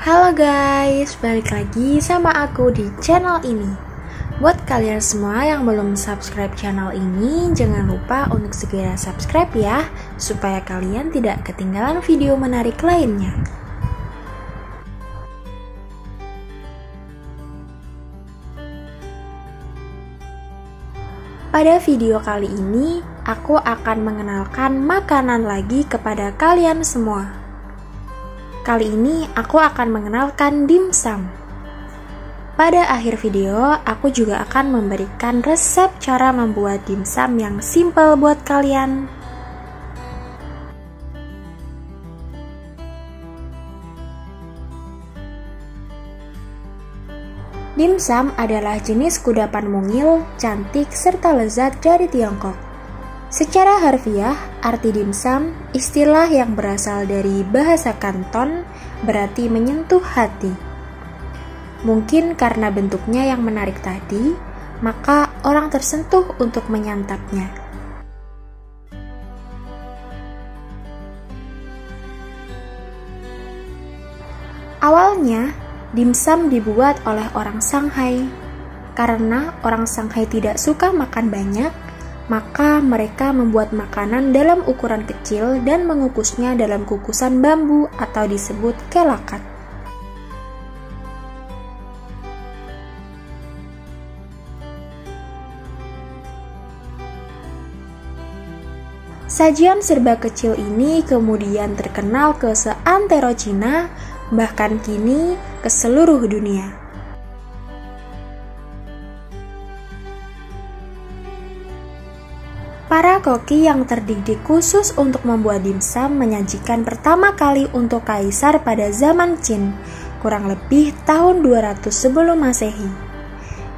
Halo guys, balik lagi sama aku di channel ini. Buat kalian semua yang belum subscribe channel ini, jangan lupa untuk segera subscribe ya, supaya kalian tidak ketinggalan video menarik lainnya. Pada video kali ini, aku akan mengenalkan makanan lagi kepada kalian semua. Kali ini aku akan mengenalkan dimsum. Pada akhir video, aku juga akan memberikan resep cara membuat dimsum yang simple buat kalian. Dimsum adalah jenis kudapan mungil, cantik, serta lezat dari Tiongkok. Secara harfiah, arti dimsum, istilah yang berasal dari bahasa Kanton, berarti menyentuh hati. Mungkin karena bentuknya yang menarik tadi, maka orang tersentuh untuk menyantapnya. Awalnya, dimsum dibuat oleh orang Shanghai. Karena orang Shanghai tidak suka makan banyak, maka mereka membuat makanan dalam ukuran kecil dan mengukusnya dalam kukusan bambu atau disebut kelakat. Sajian serba kecil ini kemudian terkenal ke seantero Cina, bahkan kini ke seluruh dunia. Para koki yang terdidik khusus untuk membuat dimsum menyajikan pertama kali untuk kaisar pada zaman Qin, kurang lebih tahun 200 sebelum Masehi.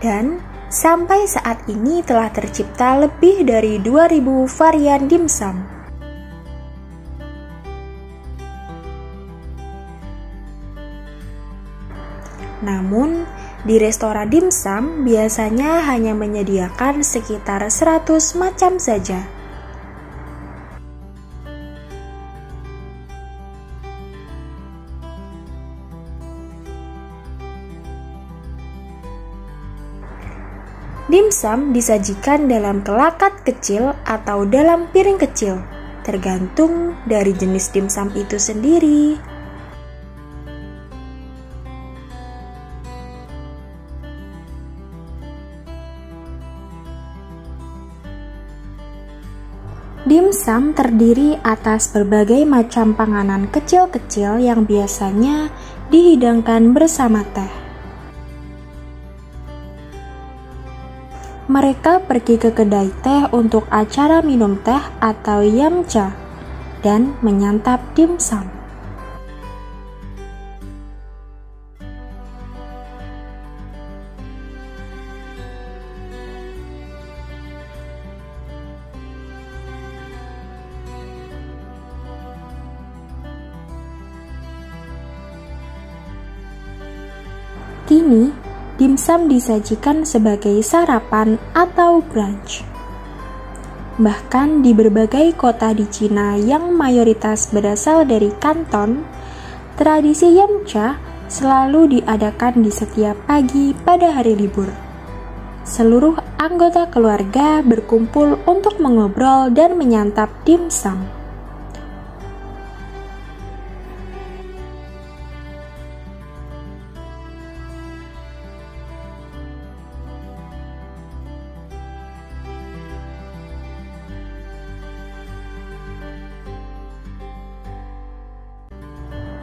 Dan sampai saat ini telah tercipta lebih dari 2000 varian dimsum. Namun, di restoran dimsum biasanya hanya menyediakan sekitar 100 macam saja. Dimsum disajikan dalam kelakat kecil atau dalam piring kecil, tergantung dari jenis dimsum itu sendiri. Dimsum terdiri atas berbagai macam panganan kecil-kecil yang biasanya dihidangkan bersama teh. Mereka pergi ke kedai teh untuk acara minum teh atau yamcha dan menyantap dimsum. Kini, dimsum disajikan sebagai sarapan atau brunch. Bahkan di berbagai kota di Cina yang mayoritas berasal dari Kanton, tradisi yamcha selalu diadakan di setiap pagi pada hari libur. Seluruh anggota keluarga berkumpul untuk mengobrol dan menyantap dimsum.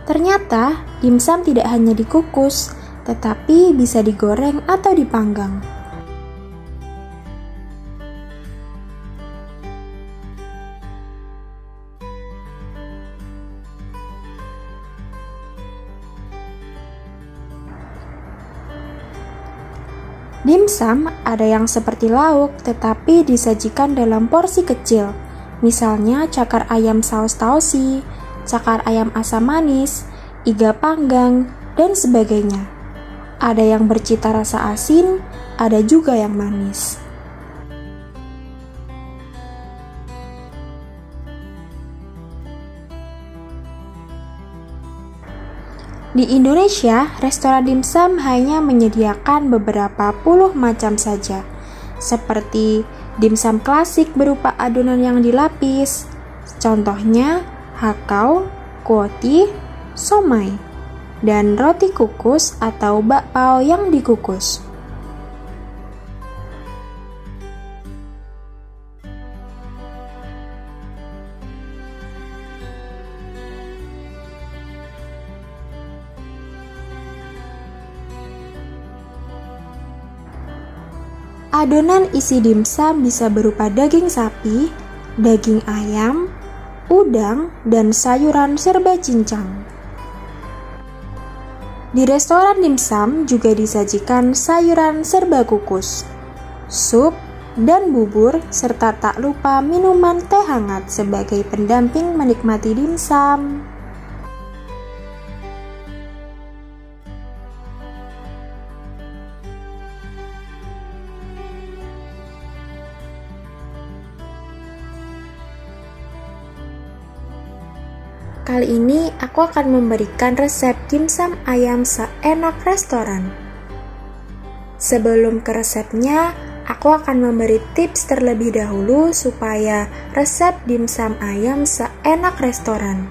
Ternyata, dimsum tidak hanya dikukus, tetapi bisa digoreng atau dipanggang. Dimsum ada yang seperti lauk, tetapi disajikan dalam porsi kecil, misalnya cakar ayam saus tausi, cakar ayam asam manis, iga panggang, dan sebagainya. Ada yang bercita rasa asin, ada juga yang manis. Di Indonesia, restoran dimsum hanya menyediakan beberapa puluh macam saja, seperti dimsum klasik berupa adonan yang dilapis, contohnya hakau, kuoti, somai, dan roti kukus atau bakpao yang dikukus. Adonan isi dimsum bisa berupa daging sapi, daging ayam, udang, dan sayuran serba cincang. Di restoran dimsum juga disajikan sayuran serba kukus, sup, dan bubur, serta tak lupa minuman teh hangat sebagai pendamping menikmati dimsum. Kali ini aku akan memberikan resep dimsum ayam seenak restoran. Sebelum ke resepnya, aku akan memberi tips terlebih dahulu supaya resep dimsum ayam seenak restoran.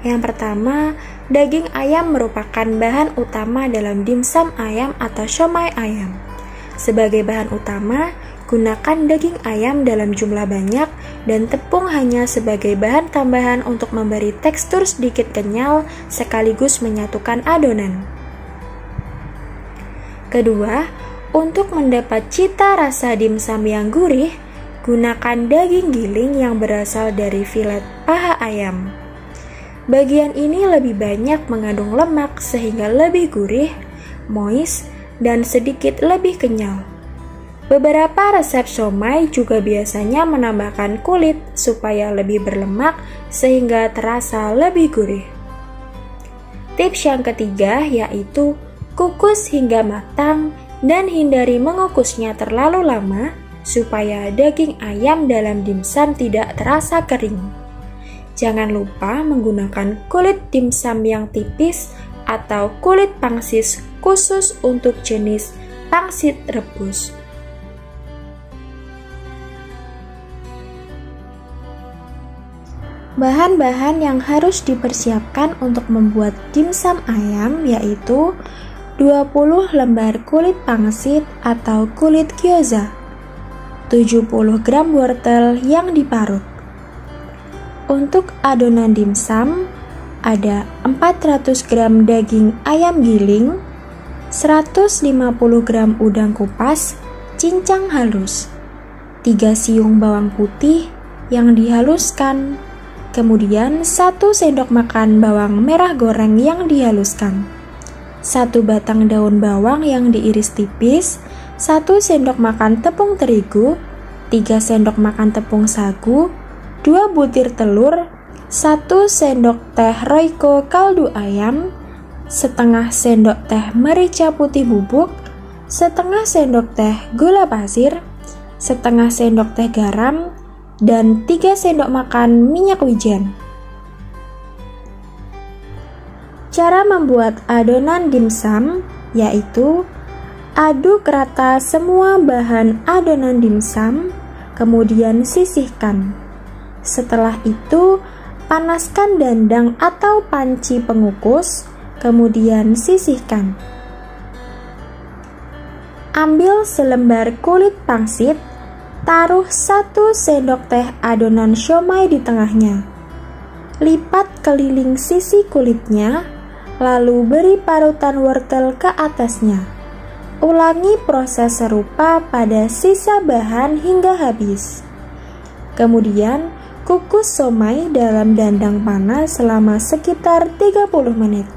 Yang pertama, daging ayam merupakan bahan utama dalam dimsum ayam atau siomay ayam. Sebagai bahan utama, gunakan daging ayam dalam jumlah banyak dan tepung hanya sebagai bahan tambahan untuk memberi tekstur sedikit kenyal sekaligus menyatukan adonan. Kedua, untuk mendapat cita rasa dimsum yang gurih, gunakan daging giling yang berasal dari filet paha ayam. Bagian ini lebih banyak mengandung lemak sehingga lebih gurih, moist, dan sedikit lebih kenyal. Beberapa resep siomay juga biasanya menambahkan kulit supaya lebih berlemak sehingga terasa lebih gurih. Tips yang ketiga yaitu kukus hingga matang dan hindari mengukusnya terlalu lama supaya daging ayam dalam dimsum tidak terasa kering. Jangan lupa menggunakan kulit dimsum yang tipis atau kulit pangsit khusus untuk jenis pangsit rebus. Bahan-bahan yang harus dipersiapkan untuk membuat dimsum ayam yaitu 20 lembar kulit pangsit atau kulit gyoza, 70 gram wortel yang diparut. Untuk adonan dimsum, ada 400 gram daging ayam giling, 150 gram udang kupas, cincang halus, 3 siung bawang putih yang dihaluskan, kemudian 1 sendok makan bawang merah goreng yang dihaluskan, 1 batang daun bawang yang diiris tipis, 1 sendok makan tepung terigu, 3 sendok makan tepung sagu, 2 butir telur, 1 sendok teh royco kaldu ayam, setengah sendok teh merica putih bubuk, setengah sendok teh gula pasir, setengah sendok teh garam, dan 3 sendok makan minyak wijen. Cara membuat adonan dimsum yaitu aduk rata semua bahan adonan dimsum, kemudian sisihkan. Setelah itu, panaskan dandang atau panci pengukus, kemudian sisihkan. Ambil selembar kulit pangsit, taruh 1 sendok teh adonan siomay di tengahnya. Lipat keliling sisi kulitnya, lalu beri parutan wortel ke atasnya. Ulangi proses serupa pada sisa bahan hingga habis. Kemudian, kukus siomay dalam dandang panas selama sekitar 30 menit.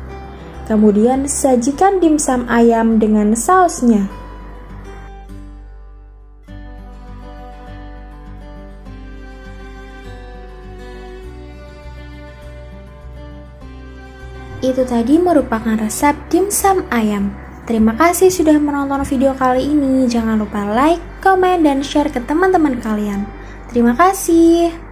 Kemudian sajikan dimsum ayam dengan sausnya. Itu tadi merupakan resep dimsum ayam. Terima kasih sudah menonton video kali ini. Jangan lupa like, komen, dan share ke teman-teman kalian. Terima kasih.